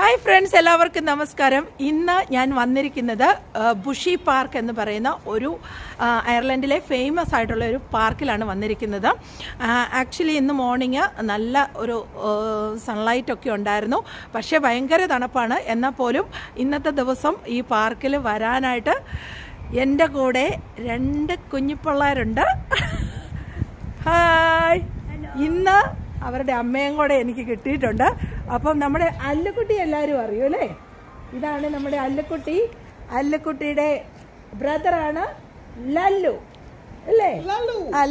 Hi friends, എല്ലാവർക്കും നമസ്കാരം. ഇന്ന് ഞാൻ വന്നിരിക്കുന്നത് ബുഷി പാർക്ക് എന്ന് പറയുന്ന ഒരു അയർലൻഡിലെ ഫേമസ് ആയിട്ടുള്ള ഒരു പാർക്കിലാണ് വന്നിരിക്കുന്നത്. ആക്ച്വലി ഇന്ന് മോർണിംഗ് നല്ല ഒരു സൺലൈറ്റ് ഒക്കെ ഉണ്ടായിരുന്നു, പക്ഷേ ഭയങ്കര തണുപ്പാണ്. എന്നാൽ പോലും ഇന്നത്തെ ദിവസം ഈ പാർക്കിൽ വരാനായിട്ട് എൻ്റെ കൂടെ 2 കുഞ്ഞിപ്പിള്ളേരുണ്ട്. ഹായ്. ഇന്ന് അവരുടെ അമ്മയും കൂടെ എനിക്ക് കിട്ടിയിട്ടുണ്ട്. അപ്പം നമ്മുടെ അല്ലുക്കുട്ടി എല്ലാവരും അറിയും അല്ലേ? ഇതാണ് നമ്മുടെ അല്ലുക്കുട്ടി. അല്ലുക്കുട്ടിയുടെ ബ്രദറാണ് ലല്ലു അല്ലേ?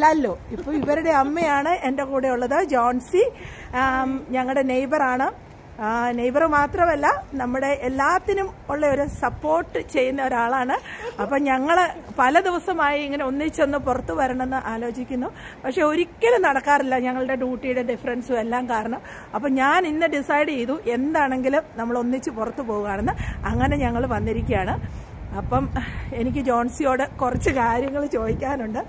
ലല്ലു. ഇപ്പോൾ ഇവരുടെ അമ്മയാണ് എൻ്റെ കൂടെ ഉള്ളത്, ജോൺസി. ഞങ്ങളുടെ നെയ്ബറാണ്. നെയ്ബർ മാത്രമല്ല, നമ്മുടെ എല്ലാത്തിനും ഉള്ള ഒരു സപ്പോർട്ട് ചെയ്യുന്ന ഒരാളാണ്. അപ്പം ഞങ്ങൾ പല ദിവസമായി ഇങ്ങനെ ഒന്നിച്ചൊന്ന് പുറത്തു വരണമെന്ന് ആലോചിക്കുന്നു, പക്ഷെ ഒരിക്കലും നടക്കാറില്ല, ഞങ്ങളുടെ ഡ്യൂട്ടിയുടെ ഡിഫറൻസും എല്ലാം കാരണം. അപ്പം ഞാൻ ഇന്ന് ഡിസൈഡ് ചെയ്തു എന്താണെങ്കിലും നമ്മൾ ഒന്നിച്ച് പുറത്തു പോകുകയാണെന്ന്. അങ്ങനെ ഞങ്ങൾ വന്നിരിക്കുകയാണ്. അപ്പം എനിക്ക് ജോൺസിയോട് കുറച്ച് കാര്യങ്ങൾ ചോദിക്കാനുണ്ട്.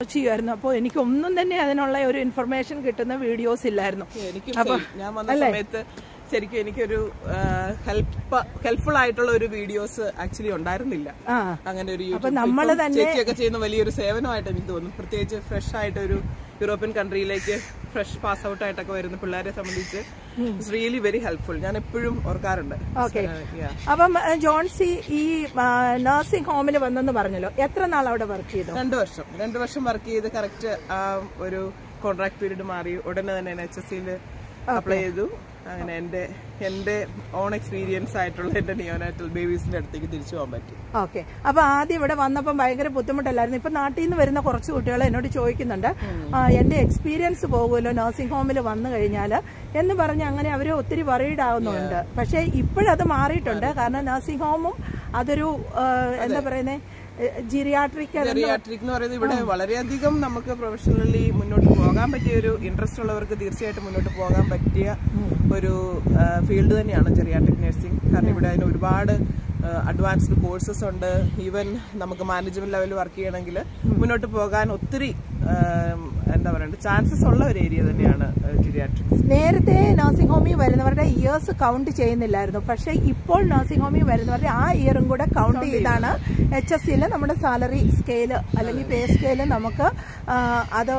ചെയ്യുമായിരുന്നു. അപ്പോൾ എനിക്കൊന്നും തന്നെ അതിനുള്ള ഒരു ഇൻഫർമേഷൻ കിട്ടുന്ന വീഡിയോസ് ഇല്ലായിരുന്നു. ഞാൻ വന്ന സമയത്ത് ശരിക്കും എനിക്കൊരു ഹെൽപ്ഫുൾ ആയിട്ടുള്ള ഒരു വീഡിയോസ് ആക്ച്വലി ഉണ്ടായിരുന്നില്ല. അങ്ങനെ ഒരു ചേച്ചിയൊക്കെ ചെയ്യുന്ന വലിയൊരു സേവനമായിട്ട് എനിക്ക് തോന്നുന്നു. പ്രത്യേകിച്ച് ഫ്രഷ് ആയിട്ട് ഒരു യൂറോപ്യൻ കൺട്രിയിലേക്ക് ഫ്രഷ് പാസ് ഔട്ട് ആയിട്ടൊക്കെ വരുന്ന പിള്ളേരെ സംബന്ധിച്ച് ഇറ്റ്സ് റിയലി വെരി ഹെൽപ്ഫുൾ. ഞാൻ എപ്പോഴും ഓർക്കാറുണ്ട്. അപ്പം ജോൺസി ഈ നഴ്സിംഗ് ഹോമിൽ വന്നെന്ന് പറഞ്ഞല്ലോ, എത്ര നാൾ അവിടെ വർക്ക് ചെയ്തു? 2 വർഷം വർക്ക് ചെയ്ത് കറക്റ്റ് ഒരു കോൺട്രാക്ട് പീരീഡ് മാറി ഉടനെ തന്നെ NHS-ൽ അപ്ലൈ ചെയ്തു. അങ്ങനെ എന്റെ ഓൺ എക്സ്പീരിയൻസ് ആയിട്ടുള്ള എന്റെ നിയോനാറ്റൽ ബേബീസിന്റെ അടുത്തേക്ക് തിരിച്ചു പോകാൻ പറ്റി. ഓക്കെ. അപ്പൊ ആദ്യം ഇവിടെ വന്നപ്പോൾ ഭയങ്കര ബുദ്ധിമുട്ടല്ലായിരുന്നു. ഇപ്പൊ നാട്ടിൽ നിന്ന് വരുന്ന കുറച്ച് കുട്ടികൾ എന്നോട് ചോദിക്കുന്നുണ്ട്, എന്റെ എക്സ്പീരിയൻസ് പോകുമല്ലോ നഴ്സിംഗ് ഹോമിൽ വന്നു കഴിഞ്ഞാൽ എന്ന് പറഞ്ഞ് അങ്ങനെ അവർ ഒത്തിരി വറീഡ് ആവുന്നുണ്ട്. പക്ഷെ ഇപ്പോഴത് മാറിയിട്ടുണ്ട്. കാരണം നഴ്സിംഗ് ഹോമും അതൊരു എന്താ പറയുന്നത് ജിറിയാട്രിക് എന്ന് പറയുന്നത് ഇവിടെ വളരെയധികം നമുക്ക് പ്രൊഫഷണലി മുന്നോട്ട് പോകാൻ പറ്റിയ ഒരു ഇൻട്രസ്റ്റ് ഉള്ളവർക്ക് തീർച്ചയായിട്ടും മുന്നോട്ട് പോകാൻ പറ്റിയ ഒരു ഫീൽഡ് തന്നെയാണ് ജെറിയാട്രിക് നഴ്സിംഗ്. കാരണം ഇവിടെ അതിന് ഒരുപാട് അഡ്വാൻസ്ഡ് കോഴ്സസ് ഉണ്ട്. ഈവൻ നമുക്ക് മാനേജ്മെന്റ് ലെവലിൽ വർക്ക് ചെയ്യണമെങ്കിൽ മുന്നോട്ട് പോകാൻ ഒത്തിരി എന്താ പറയുക ചാൻസസ് ഉള്ള ഒരു ഏരിയ തന്നെയാണ് ജിറിയാട്രിക്സ്. നേരത്തെ നഴ്സിംഗ് ഹോമിൽ വരുന്നവരുടെ ഇയേഴ്സ് കൗണ്ട് ചെയ്യുന്നില്ലായിരുന്നു. പക്ഷെ ഇപ്പോൾ നഴ്സിംഗ് ഹോമിൽ വരുന്നവരുടെ ആ ഇയറും കൂടെ കൗണ്ട് ചെയ്താണ് HSCയിൽ നമ്മുടെ സാലറി സ്കെയില് അല്ലെങ്കിൽ പേ സ്കെയില് നമുക്ക് അത്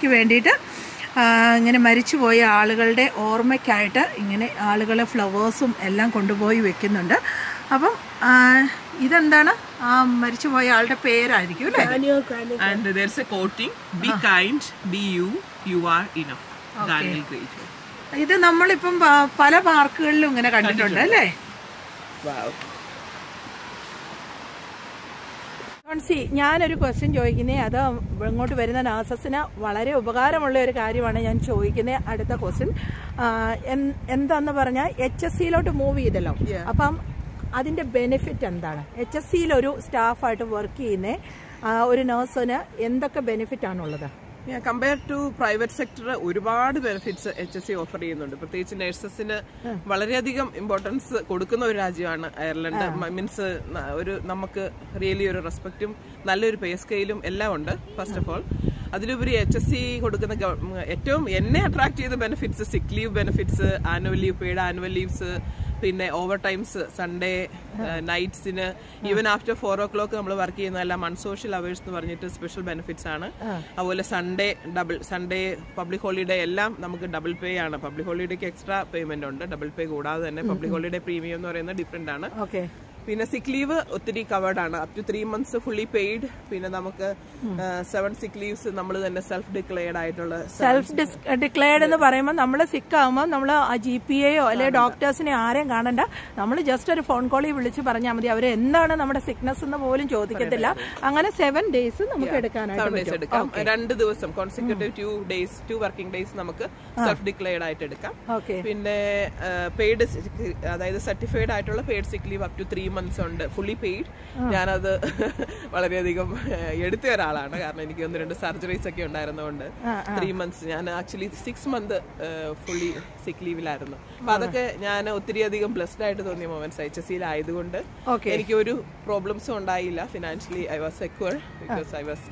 ഓർമ്മയ്ക്ക് വേണ്ടിയിട്ട് ഇങ്ങനെ മരിച്ചുപോയ ആളുകളുടെ ഓർമ്മയ്ക്കായിട്ട് ഇങ്ങനെ ആളുകൾ ഫ്ലവേഴ്സും എല്ലാം കൊണ്ടുപോയി വെക്കുന്നുണ്ട്. അപ്പം ഇതെന്താണ് ആ മരിച്ചുപോയ ആളുടെ പേരായിരിക്കും അല്ലേ? And there's a quoting, be kind, be you, you are enough. Daniel Craig. ഇത് നമ്മളിപ്പം പല പാർക്കുകളിലും ഇങ്ങനെ കണ്ടിട്ടുണ്ട് അല്ലേ? ഞാനൊരു ക്വസ്റ്റ്യൻ ചോദിക്കുന്നേ, അത് ഇങ്ങോട്ട് വരുന്ന നഴ്സസിന് വളരെ ഉപകാരമുള്ള ഒരു കാര്യമാണ് ഞാൻ ചോദിക്കുന്നത്. അടുത്ത ക്വസ്റ്റ്യൻ എന്താന്ന് പറഞ്ഞാൽ HSCയിലോട്ട് മൂവ് ചെയ്തല്ലോ, അപ്പം അതിന്റെ ബെനിഫിറ്റ് എന്താണ്? HSCയിൽ ഒരു സ്റ്റാഫായിട്ട് വർക്ക് ചെയ്യുന്ന ഒരു നഴ്സിന് എന്തൊക്കെ ബെനിഫിറ്റ് ആണുള്ളത്? കമ്പയർ ടു പ്രൈവറ്റ് സെക്ടർ ഒരുപാട് ബെനിഫിറ്റ്സ് HSC ഓഫർ ചെയ്യുന്നുണ്ട്. പ്രത്യേകിച്ച് നഴ്സസിന് വളരെയധികം ഇമ്പോർട്ടൻസ് കൊടുക്കുന്ന ഒരു രാജ്യമാണ് അയർലൻഡ്. മീൻസ് ഒരു നമുക്ക് റിയലി ഒരു റെസ്പെക്റ്റും നല്ലൊരു പേ സ്കെയിലും എല്ലാം ഉണ്ട്. ഫസ്റ്റ് ഓഫ് ഓൾ അതിലുപരി HSC കൊടുക്കുന്ന ഏറ്റവും എന്നെ അട്രാക്ട് ചെയ്ത benefits sick leave benefits, annual leave, paid annual leaves, പിന്നെ ഓവർ ടൈംസ്, സൺഡേ നൈറ്റ്സിന്, ഈവൻ ആഫ്റ്റർ 4 o'clock നമ്മൾ വർക്ക് ചെയ്യുന്നതെല്ലാം അൺസോഷ്യൽ അവേഴ്സ് എന്ന് പറഞ്ഞിട്ട് സ്പെഷ്യൽ ബെനിഫിറ്റ്സ് ആണ്. അതുപോലെ സൺഡേ പബ്ലിക് ഹോളിഡേ എല്ലാം നമുക്ക് ഡബിൾ പേ ആണ്. പബ്ലിക് ഹോളിഡേക്ക് എക്സ്ട്രാ പേയ്മെന്റ് ഉണ്ട്. ഡബിൾ പേ കൂടാതെ തന്നെ പബ്ലിക് ഹോളിഡേ പ്രീമിയം എന്ന് പറയുന്നത് ഡിഫറെന്റ് ആണ്. പിന്നെ സിക്ക് ലീവ് ഒത്തിരി കവേർഡ് ആണ്, up to 3 months fully paid. പിന്നെ നമുക്ക് 7 സിക്ക് ലീവ്സ് നമ്മൾ തന്നെ സെൽഫ് ഡിക്ലെയർഡ് ആയിട്ടുള്ള. സെൽഫ് ഡിക്ലെയർഡ് എന്ന് പറയുമ്പോൾ നമ്മൾ സിക്ക് ആകുമ്പോൾ നമ്മൾ ആ GPAയോ അല്ലെങ്കിൽ ഡോക്ടേഴ്സിനെ ആരെയും കാണണ്ട, നമ്മൾ ജസ്റ്റ് ഒരു ഫോൺ കോളിൽ വിളിച്ച് പറഞ്ഞാൽ മതി. അവർ എന്താണ് നമ്മുടെ സിക്നസ് എന്ന് പോലും ചോദിക്കത്തില്ല. അങ്ങനെ 7 days നമുക്ക് എടുക്കാനായിട്ട് എടുക്കാം. 2 ദിവസം കോൺസിക്യൂട്ടീവ് 2 വർക്കിംഗ് ഡേയ്സ് നമുക്ക് സെൽഫ് ഡിക്ലെയർഡ് ആയിട്ട് എടുക്കാം. പിന്നെ പെയ്ഡ് അതായത് സർട്ടിഫൈഡ് ആയിട്ടുള്ള paid sick leave up to 3 months ഉണ്ട്, ഫുള്ളി പെയ്ഡ്. ഞാനത് വളരെയധികം എടുത്ത ഒരാളാണ്, കാരണം എനിക്ക് 1-2 സർജറീസ് ഒക്കെ ഉണ്ടായിരുന്നതുകൊണ്ട് 3 months. ഞാൻ ആക്ച്വലി 6 months ഫുള്ളി സിക്ക് ലീവിലായിരുന്നു. അപ്പൊ അതൊക്കെ ഞാൻ ഒത്തിരി അധികം ബ്ലെസ്ഡ് ആയിട്ട് തോന്നിയ മൊമെന്റ്സ് HSCയിൽ ആയതുകൊണ്ട് എനിക്ക് ഒരു പ്രോബ്ലംസും ഉണ്ടായില്ല. Financially I was secure because I was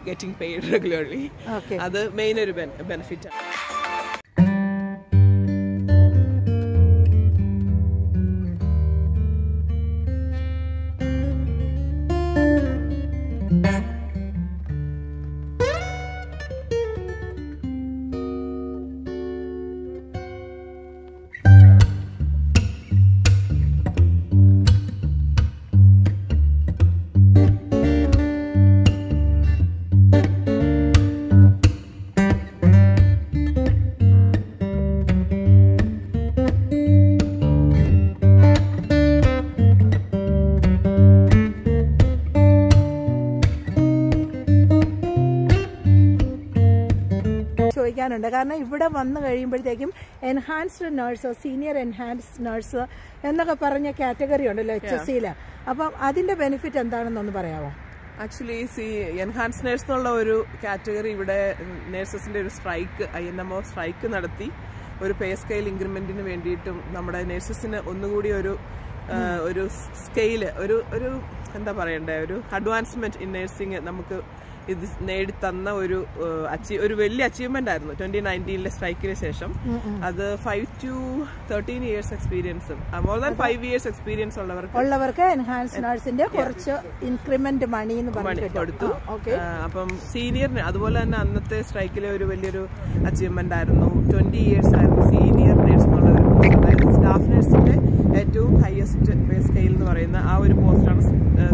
getting paid regularly. അത് മെയിൻ ഒരു ബെനിഫിറ്റ് ആണ്. ചോദിക്കാനുണ്ട്. കാരണം ഇവിടെ വന്നു കഴിയുമ്പോഴത്തേക്കും enhanced nurse, senior enhanced nurse എന്നൊക്കെ പറഞ്ഞ കാറ്റഗറി ഉണ്ടല്ലോ HSCയിൽ. അപ്പം അതിന്റെ ബെനിഫിറ്റ് എന്താണെന്നൊന്ന് പറയാമോ? ആക്ച്വലി എൻഹാൻസ് നേഴ്സ് എന്നുള്ള ഒരു കാറ്റഗറി ഇവിടെ നേഴ്സസിന്റെ ഒരു സ്ട്രൈക്ക്, INMO സ്ട്രൈക്ക് നടത്തി ഒരു പേ സ്കെയിൽ ഇൻക്രിമെന്റിന് വേണ്ടിയിട്ടും നമ്മുടെ നേഴ്സസിന് ഒന്നുകൂടി ഒരു സ്കെയില്, ഒരു എന്താ പറയണ്ടേ, ഒരു അഡ്വാൻസ്മെന്റ് ഇൻ നേഴ്സിംഗ് നമുക്ക് ഇത് നേടിത്തന്ന ഒരു വലിയ അച്ചീവ്മെന്റ് ആയിരുന്നു 2019 സ്ട്രൈക്കിന് ശേഷം. അത് 5 to 13 years experience, more than 5 years experience ഉള്ളവർക്ക് എൻഹാൻസ് നഴ്സിന്റെ കുറച്ച് ഇൻക്രിമെന്റ് മണി കൊടുത്തു. അപ്പം സീനിയറിന് അതുപോലെ തന്നെ അന്നത്തെ സ്ട്രൈക്കിലെ ഒരു വലിയൊരു അച്ചീവ്മെന്റ് ആയിരുന്നു. 20 years ആയിരുന്നു സീനിയർ നേഴ്സ് എന്നുള്ളത്. അതായത് സ്റ്റാഫ് നഴ്സിന്റെ ഏറ്റവും ഹയസ്റ്റ് പേ സ്കെയിൽ എന്ന് പറയുന്ന ആ ഒരു പോസ്റ്റാണ്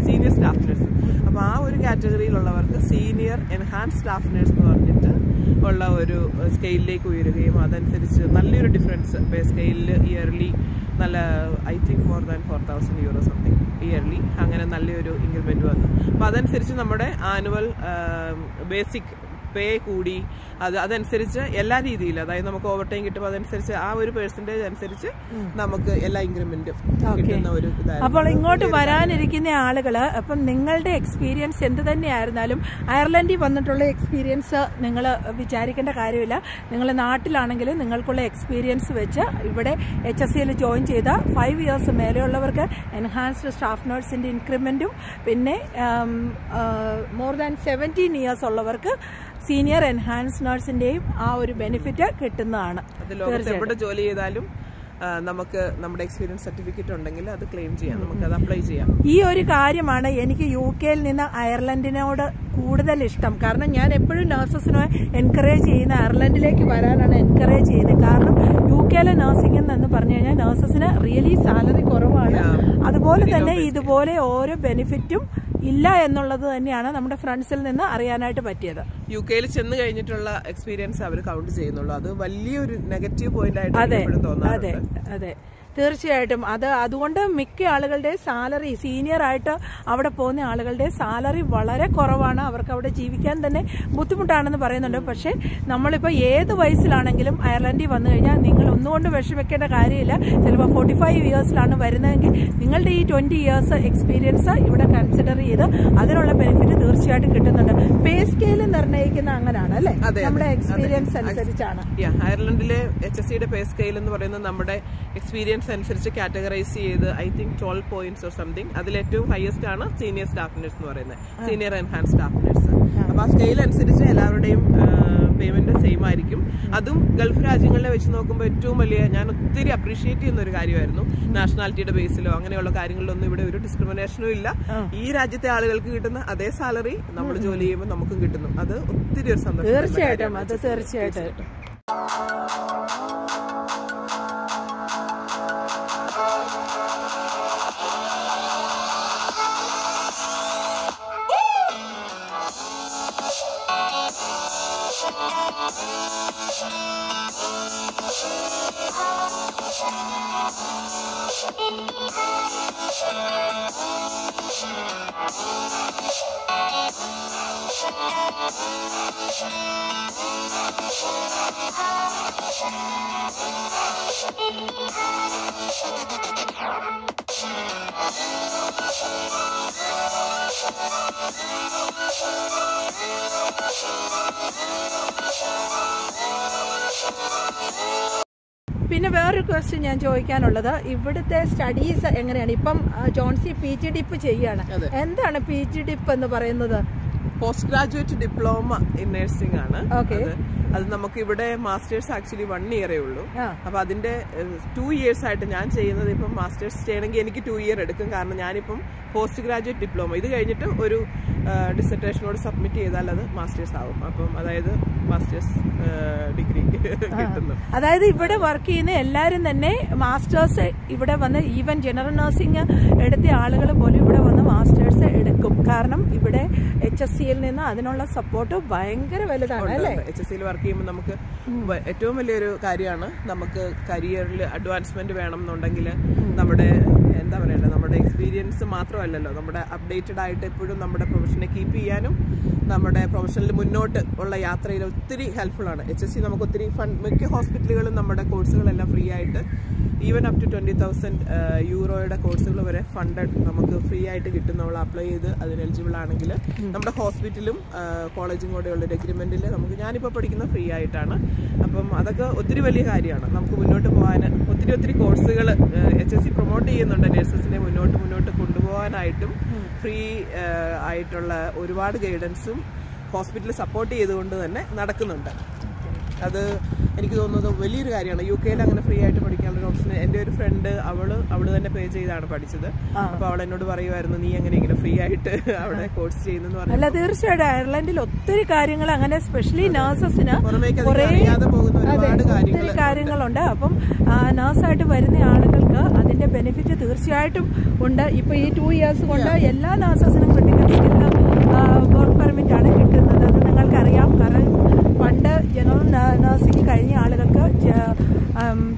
സീനിയർ സ്റ്റാഫ് നഴ്സ്. അപ്പൊ ആ ഒരു കാറ്റഗറിയിലുള്ളവർക്ക് സീനിയർ എൻഹാൻസ് സ്റ്റാഫ് നഴ്സ് എന്ന് പറഞ്ഞിട്ട് ഉള്ള ഒരു സ്കെയിലിലേക്ക് ഉയരുകയും അതനുസരിച്ച് നല്ലൊരു ഡിഫറൻസ് പേ സ്കെയിലിൽ ഇയർലി നല്ല I think more than 4,000 euro something yearly, അങ്ങനെ നല്ലൊരു ഇൻക്രിമെന്റ് വന്നു. അപ്പൊ അതനുസരിച്ച് നമ്മുടെ ആനുവൽ ബേസിക് പേ കൂടി. അതനുസരിച്ച് എല്ലാ രീതിയിലും, അതായത് നമുക്ക് ഓവർ ടൈം കിട്ടുമ്പോൾ അതനുസരിച്ച് ആ ഒരു പെർസെന്റേജ് അനുസരിച്ച് നമുക്ക് എല്ലാ ഇൻക്രിമെന്റും കിട്ടുന്ന ഒരു ഇതായിരുന്നു. അപ്പോൾ ഇങ്ങോട്ട് വരാനിരിക്കുന്ന ആളുകള് അപ്പം നിങ്ങളുടെ എക്സ്പീരിയൻസ് എന്ത് തന്നെയായിരുന്നാലും അയർലൻഡിൽ വന്നിട്ടുള്ള എക്സ്പീരിയൻസ് നിങ്ങൾ വിചാരിക്കേണ്ട കാര്യമില്ല. നിങ്ങൾ നാട്ടിലാണെങ്കിൽ നിങ്ങൾക്കുള്ള എക്സ്പീരിയൻസ് വെച്ച് ഇവിടെ HSCയിൽ ജോയിൻ ചെയ്ത 5 years മേലെയുള്ളവർക്ക് എൻഹാൻസ്ഡ് സ്റ്റാഫ് നഴ്സിന്റെ ഇൻക്രിമെന്റും പിന്നെ മോർ ദാൻ 17 years ഉള്ളവർക്ക് സീനിയർ എൻഹാൻസ് നഴ്സിന്റെയും ആ ഒരു ബെനിഫിറ്റ് കിട്ടുന്നതാണ്. ലോകത്ത് എവിടെ ജോലി ചെയ്താലും നമുക്ക് നമ്മുടെ എക്സ്പീരിയൻസ് സർട്ടിഫിക്കറ്റ് ഉണ്ടെങ്കിൽ അത് ക്ലെയിം ചെയ്യാം, നമുക്ക് അത് അപ്ലൈ ചെയ്യാം. ഈ ഒരു കാര്യമാണ് എനിക്ക് UK നിന്ന് അയർലൻഡിനോട് കൂടുതൽ ഇഷ്ടം. കാരണം ഞാൻ എപ്പോഴും നഴ്സസിനെ എൻകറേജ് ചെയ്യുന്ന അയർലൻഡിലേക്ക് വരാനാണ് എൻകറേജ് ചെയ്യുന്നത്. കാരണം UK നഴ്സിംഗ് എന്ന് പറഞ്ഞു കഴിഞ്ഞാൽ നഴ്സസിന് റിയലി സാലറി കുറവാണ്. അതുപോലെ തന്നെ ഇതുപോലെ ഓരോ ബെനിഫിറ്റും ഇല്ല എന്നുള്ളത് തന്നെയാണ് നമ്മുടെ ഫ്രണ്ട്സിൽ നിന്ന് അറിയാനായിട്ട് പറ്റിയത്. UK ചെന്ന് കഴിഞ്ഞിട്ടുള്ള എക്സ്പീരിയൻസ് അവർ കൗണ്ട് ചെയ്യുന്നുള്ളൂ. അത് വലിയൊരു നെഗറ്റീവ് പോയിന്റ് ആയിട്ട് തോന്നുന്നത്. അതെ, തീർച്ചയായിട്ടും. അതുകൊണ്ട് മിക്ക ആളുകളുടെ സാലറി, സീനിയർ ആയിട്ട് അവിടെ പോകുന്ന ആളുകളുടെ സാലറി വളരെ കുറവാണ്. അവർക്ക് അവിടെ ജീവിക്കാൻ തന്നെ ബുദ്ധിമുട്ടാണെന്ന് പറയുന്നുണ്ട്. പക്ഷെ നമ്മളിപ്പോൾ ഏത് വയസ്സിലാണെങ്കിലും അയർലൻഡിൽ വന്നു കഴിഞ്ഞാൽ നിങ്ങൾ ഒന്നുകൊണ്ട് വിഷമിക്കേണ്ട കാര്യമില്ല. ചിലപ്പോൾ 45 ഇയേഴ്സിലാണ് വരുന്നതെങ്കിൽ നിങ്ങളുടെ ഈ 20 ഇയേഴ്സ് എക്സ്പീരിയൻസ് ഇവിടെ കൺസിഡർ ചെയ്ത് അതിനുള്ള ബെനിഫിറ്റ് തീർച്ചയായിട്ടും കിട്ടുന്നുണ്ട്. പേ സ്കെയിൽ നിർണ്ണയിക്കുന്ന അങ്ങനെയാണ് അല്ലേ, നമ്മുടെ എക്സ്പീരിയൻസ് അനുസരിച്ചാണ്. അയർലൻഡിലെ HSCയുടെ പേ സ്കെയിൽ എന്ന് പറയുന്നത് നമ്മുടെ എക്സ്പീരിയൻസ് അനുസരിച്ച് കാറ്റഗറൈസ് ചെയ്ത് I think 12 points or something. അതിൽ ഏറ്റവും ഹയസ്റ്റ് ആണ് സീനിയർ സ്റ്റാഫ് നഴ്സ് എന്ന് പറയുന്നത്, സീനിയർ എൻഹാൻസ് സ്റ്റാഫ് നഴ്സ്. അപ്പൊ ആ സ്കെയിൽ അനുസരിച്ച് എല്ലാവരുടെയും പേയ്മെന്റ് സെയിം ആയിരിക്കും. അതും ഗൾഫ് രാജ്യങ്ങളെ വെച്ച് നോക്കുമ്പോൾ ഏറ്റവും വലിയ, ഞാൻ ഒത്തിരി അപ്രീഷിയേറ്റ് ചെയ്യുന്ന ഒരു കാര്യമായിരുന്നു. നാഷണാലിറ്റിയുടെ ബേസിലോ അങ്ങനെയുള്ള കാര്യങ്ങളിലൊന്നും ഇവിടെ ഒരു ഡിസ്ക്രിമിനേഷനും ഇല്ല. ഈ രാജ്യത്തെ ആളുകൾക്ക് കിട്ടുന്ന അതേ സാലറി നമ്മൾ ജോലി ചെയ്യുമ്പോൾ നമുക്കും കിട്ടുന്നു. അത് ഒത്തിരി ഒരു സന്തോഷം. തീർച്ചയായിട്ടും, അത് തീർച്ചയായിട്ടും. പിന്നെ വേറൊരു ക്വസ്റ്റ്യൻ ഞാൻ ചോദിക്കാനുള്ളത്, ഇവിടുത്തെ സ്റ്റഡീസ് എങ്ങനെയാണ്? ഇപ്പം ജോൺസി PG ഡിപ്പ് ചെയ്യാണ്. എന്താണ് PG ഡിപ്പ് എന്ന് പറയുന്നത്? Post graduate diploma in nursing ആണ്. അത് നമുക്ക് ഇവിടെ മാസ്റ്റേഴ്സ് ആക്ച്വലി 1 ഇയറേ ഉള്ളൂ. അപ്പൊ അതിന്റെ 2 ഇയേഴ്സ് ആയിട്ട് ഞാൻ ചെയ്യുന്നത്. ഇപ്പം മാസ്റ്റേഴ്സ് ചെയ്യണമെങ്കിൽ എനിക്ക് 2 ഇയർ എടുക്കും. കാരണം ഞാനിപ്പം പോസ്റ്റ് ഗ്രാജുവേറ്റ് ഡിപ്ലോമ ഇത് കഴിഞ്ഞിട്ട് ഒരു ഡിസർട്ടേഷനോട് സബ്മിറ്റ് ചെയ്താൽ അത് മാസ്റ്റേഴ്സ് ആവും. അപ്പം അതായത് മാസ്റ്റേഴ്സ് ഡിഗ്രി കിട്ടുന്നു. അതായത് ഇവിടെ വർക്ക് ചെയ്യുന്ന എല്ലാവരും തന്നെ മാസ്റ്റേഴ്സ് ഇവിടെ വന്ന്, ഈവൻ ജനറൽ നഴ്സിംഗ് എടുത്ത ആളുകൾ പോലും ഇവിടെ വന്ന് മാസ്റ്റേഴ്സ് എടുക്കും. കാരണം ഇവിടെ HSCയിൽ നിന്ന് അതിനുള്ള സപ്പോർട്ട് ഭയങ്കര വലുതാണ് അല്ലേ? HSCയിൽ വർക്ക് ചെയ്യുമ്പോൾ നമുക്ക് ഏറ്റവും വലിയൊരു കാര്യമാണ്, നമുക്ക് കരിയറിൽ അഡ്വാൻസ്മെന്റ് വേണം എന്നുണ്ടെങ്കിൽ നമ്മുടെ എന്താ പറയണ്ടത്, നമ്മുടെ എക്സ്പീരിയൻസ് മാത്രമല്ലല്ലോ, നമ്മുടെ അപ്ഡേറ്റഡ് ആയിട്ട് എപ്പോഴും നമ്മുടെ പ്രൊഫഷനെ കീപ്പ് ചെയ്യാനും നമ്മുടെ പ്രൊഫഷനിൽ മുന്നോട്ട് ഉള്ള യാത്രയിൽ ഒത്തിരി ഹെൽപ്ഫുൾ ആണ്. HSC നമുക്ക് ഒത്തിരി മിക്ക ഹോസ്പിറ്റലുകളും നമ്മുടെ കോഴ്സുകളെല്ലാം ഫ്രീ ആയിട്ട്, ഈവൻ അപ് ടു 20,000 യൂറോയുടെ കോഴ്സുകൾ വരെ ഫണ്ടഡ് നമുക്ക് ഫ്രീ ആയിട്ട് കിട്ടും. നമ്മൾ അപ്ലൈ ചെയ്ത് അതിന് എലിജിബിൾ ആണെങ്കിൽ നമ്മുടെ ഹോസ്പിറ്റലും കോളേജും കൂടെയുള്ള ഒരു എഗ്രിമെന്റിൽ നമുക്ക്, ഞാനിപ്പോൾ പഠിക്കുന്നത് ഫ്രീ ആയിട്ടാണ്. അപ്പം അതൊക്കെ ഒത്തിരി വലിയ കാര്യമാണ്. നമുക്ക് മുന്നോട്ട് പോകാൻ ഒത്തിരി കോഴ്സുകൾ HSC പ്രൊമോട്ട് ചെയ്യുന്നുണ്ട്. നഴ്സസിനെ മുന്നോട്ട് കൊണ്ടുപോകാനായിട്ടും ഫ്രീ ആയിട്ടുള്ള ഒരുപാട് ഗൈഡൻസും ഹോസ്പിറ്റൽ സപ്പോർട്ട് ചെയ്തുകൊണ്ട് തന്നെ നടക്കുന്നുണ്ട്. അത് എനിക്ക് തോന്നുന്നത് വലിയൊരു കാര്യമാണ്. UK അങ്ങനെ ഫ്രീ ആയിട്ട് പഠിക്കാനുള്ള ഓപ്ഷൻ. എൻ്റെ ഒരു ഫ്രണ്ട് അവള് തന്നെ പേ ചെയ്താണ് പഠിച്ചത്. അപ്പൊ അവൾ എന്നോട് പറയുമായിരുന്നു, നീ എങ്ങനെ ഇങ്ങനെ ഫ്രീ ആയിട്ട് അവിടെ കോഴ്സ് ചെയ്യുന്നു പറഞ്ഞു. അല്ല, തീർച്ചയായിട്ടും അയർലൻഡിൽ ഒത്തിരി കാര്യങ്ങൾ അങ്ങനെ സ്പെഷ്യലി നഴ്സസിന് ഒത്തിരി കാര്യങ്ങളുണ്ട്. അപ്പം നഴ്സായിട്ട് വരുന്ന ആളുകൾക്ക് അതിന്റെ ബെനിഫിറ്റ് തീർച്ചയായിട്ടും ഉണ്ട്. ഇപ്പൊ ഈ 2 ഇയേഴ്സ് കൊണ്ട് എല്ലാ നഴ്സസിനും ക്രിട്ടിക്കൽ സ്കില്ല് വർക്ക് പെർമിറ്റ് ആണ് കിട്ടുന്നത്. അത് നിങ്ങൾക്കറിയാം. കാരണം പണ്ട് ജനറൽ നഴ്സിംഗ് കഴിഞ്ഞ ആളുകൾക്ക്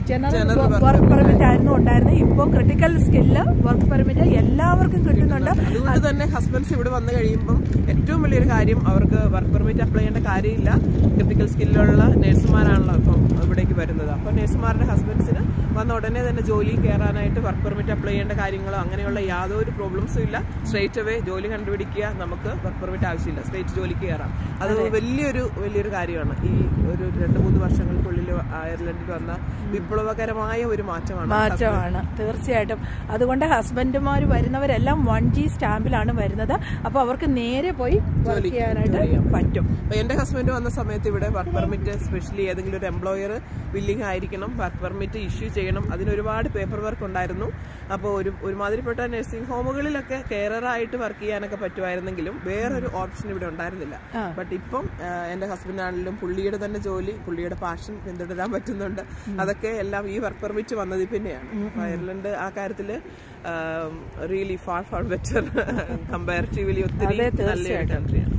ജനറൽ വർക്ക് പെർമിറ്റ് ആയിരുന്നു ഉണ്ടായിരുന്നത്. ഇപ്പോൾ ക്രിട്ടിക്കൽ സ്കില്ല് വർക്ക് പെർമിറ്റ് എല്ലാവർക്കും കിട്ടുന്നുണ്ട്. അതുകൊണ്ട് തന്നെ ഹസ്ബൻഡ്സ് ഇവിടെ വന്നു കഴിയുമ്പം ഏറ്റവും വലിയൊരു കാര്യം, അവർക്ക് വർക്ക് പെർമിറ്റ് അപ്ലൈ ചെയ്യേണ്ട കാര്യമില്ല. ക്രിട്ടിക്കൽ സ്കില്ലുള്ള നഴ്സുമാരാണല്ലോ ഇപ്പം ഇവിടേക്ക് വരുന്നത്. അപ്പോൾ നഴ്സുമാരുടെ ഹസ്ബൻഡ്സിന് വന്ന ഉടനെ തന്നെ ജോലി കയറാനായിട്ട് വർക്ക് പെർമിറ്റ് അപ്ലൈ ചെയ്യേണ്ട കാര്യങ്ങളോ അങ്ങനെയുള്ള യാതൊരു പ്രോബ്ലംസും ഇല്ല. സ്ട്രേറ്റ് അവേ ജോലി കണ്ടുപിടിക്കുക, നമുക്ക് വർക്ക് പെർമിറ്റ് ആവശ്യമില്ല, സ്ട്രേറ്റ് ജോലിക്ക് കയറാം. അത് വലിയൊരു കാര്യമാണ്. ഈ ഒരു 2-3 വർഷങ്ങൾക്കുള്ളിൽ അയർലൻഡിൽ വന്ന വിപ്ലവകരമായ ഒരു മാറ്റമാണ് തീർച്ചയായിട്ടും. അതുകൊണ്ട് ഹസ്ബൻഡുമാർ വരുന്നവരെല്ലാം 1G സ്റ്റാമ്പിലാണ് വരുന്നത്. അപ്പോൾ അവർക്ക് നേരെ പോയി വർക്ക് ചെയ്യാനായിട്ട് പറ്റും. എന്റെ ഹസ്ബൻഡ് വന്ന സമയത്ത് ഇവിടെ വർക്ക് പെർമിറ്റ്, സ്പെഷ്യലി ഏതെങ്കിലും ഒരു എംപ്ലോയർ വില്ലിംഗ് ആയിരിക്കണം, വർക്ക് പെർമിറ്റ് ഇഷ്യൂ ചെയ്യണം. അതിനൊരുപാട് പേപ്പർ വർക്ക് ഉണ്ടായിരുന്നു. അപ്പോൾ ഒരുമാതിരിപ്പെട്ട നഴ്സിംഗ് ഹോമുകളിലൊക്കെ കെയറായിട്ട് വർക്ക് ചെയ്യാനൊക്കെ പറ്റുമായിരുന്നെങ്കിലും വേറൊരു ഓപ്ഷൻ ഇവിടെ ഉണ്ടായിരുന്നില്ല. ബട്ട് ഇപ്പം എന്റെ ഹസ്ബൻഡാണെങ്കിലും പുള്ളിയുടെ തന്നെ ജോലി, പുള്ളിയുടെ പാഷൻ പിന്തുടരാൻ പറ്റുന്നുണ്ട്. അതൊക്കെ എല്ലാം ഈ വർക്ക് പെർമിറ്റ് വന്നതിൽ പിന്നെയാണ്. അയർലൻഡ് ആ കാര്യത്തില് റിയലി ഫാർ ബെറ്റർ കമ്പാരിറ്റീവ്ലി ഒത്തിരി നല്ലൊരു കൺട്രിയാണ്.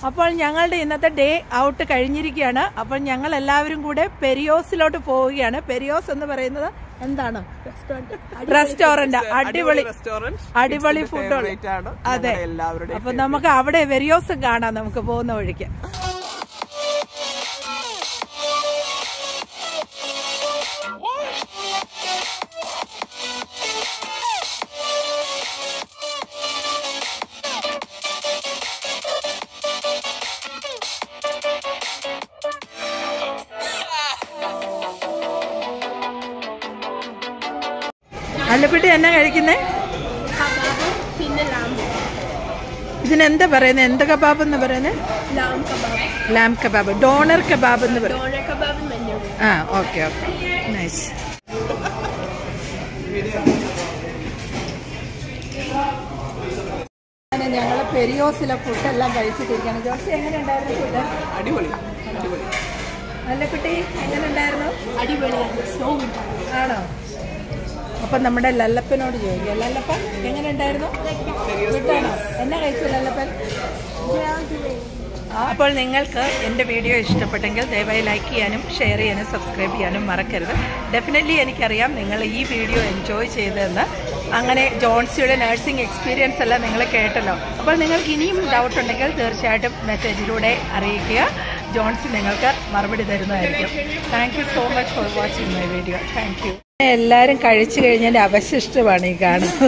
അപ്പോൾ ഞങ്ങളുടെ ഇന്നത്തെ ഡേ ഔട്ട് കഴിഞ്ഞിരിക്കുകയാണ്. അപ്പോൾ ഞങ്ങൾ എല്ലാവരും കൂടെ പെരിയോസിലോട്ട് പോവുകയാണ്. പെരിയോസ് എന്ന് പറയുന്നത് എന്താണ്? റെസ്റ്റോറന്റ്, അടിപൊളി ഫുഡ്. അതെ, അപ്പൊ നമുക്ക് അവിടെ പെരിയോസും കാണാം നമുക്ക് പോകുന്ന വഴിക്ക്. അല്ലക്കുട്ടി എന്നാ കഴിക്കുന്നേ? ഇതിനെന്താ പറയുന്നത്? എന്ത് കബാബ് എന്ന് പറയുന്നത്? ലാം കബാബ്, ഡോണർ കബാബ് എന്ന് പറയുന്നത്. ആ, ഓക്കെ ഓക്കെ, നൈസ്. ഞങ്ങൾ പെരിയോസിലെ ഫുഡെല്ലാം കഴിച്ചിട്ടിരിക്കുകയാണ്. ജോസി എങ്ങനെ ഉണ്ടായിരുന്നു ഫുഡ്? അടിപൊളി. അല്ലക്കുട്ടി എങ്ങനെ ഉണ്ടായിരുന്നു? അടിപൊളി ആണോ? അപ്പം നമ്മുടെ ലല്ലപ്പനോട് ചോദിക്കാം. ലല്ലപ്പ എങ്ങനെ ഉണ്ടായിരുന്നു? കിട്ടാണോ? എന്നാ കഴിച്ചു ലല്ലപ്പൻ? അപ്പോൾ നിങ്ങൾക്ക് എൻ്റെ വീഡിയോ ഇഷ്ടപ്പെട്ടെങ്കിൽ ദയവായി ലൈക്ക് ചെയ്യാനും ഷെയർ ചെയ്യാനും സബ്സ്ക്രൈബ് ചെയ്യാനും മറക്കരുത്. ഡെഫിനറ്റ്ലി എനിക്കറിയാം നിങ്ങൾ ഈ വീഡിയോ എൻജോയ് ചെയ്തതെന്ന്. അങ്ങനെ ജോൺസിയുടെ നഴ്സിംഗ് എക്സ്പീരിയൻസ് എല്ലാം നിങ്ങൾ കേട്ടല്ലോ. അപ്പോൾ നിങ്ങൾക്ക് ഇനിയും ഡൗട്ട് ഉണ്ടെങ്കിൽ തീർച്ചയായിട്ടും മെസ്സേജിലൂടെ അറിയിക്കുക. ജോൺസി നിങ്ങൾക്ക് മറുപടി തരുന്നതായിരിക്കും. Thank you so much for watching my video. Thank you. എല്ലാവരും കഴിച്ചു കഴിഞ്ഞതിൻ്റെ അവശിഷ്ടമാണ് ഈ കാണുന്നത്.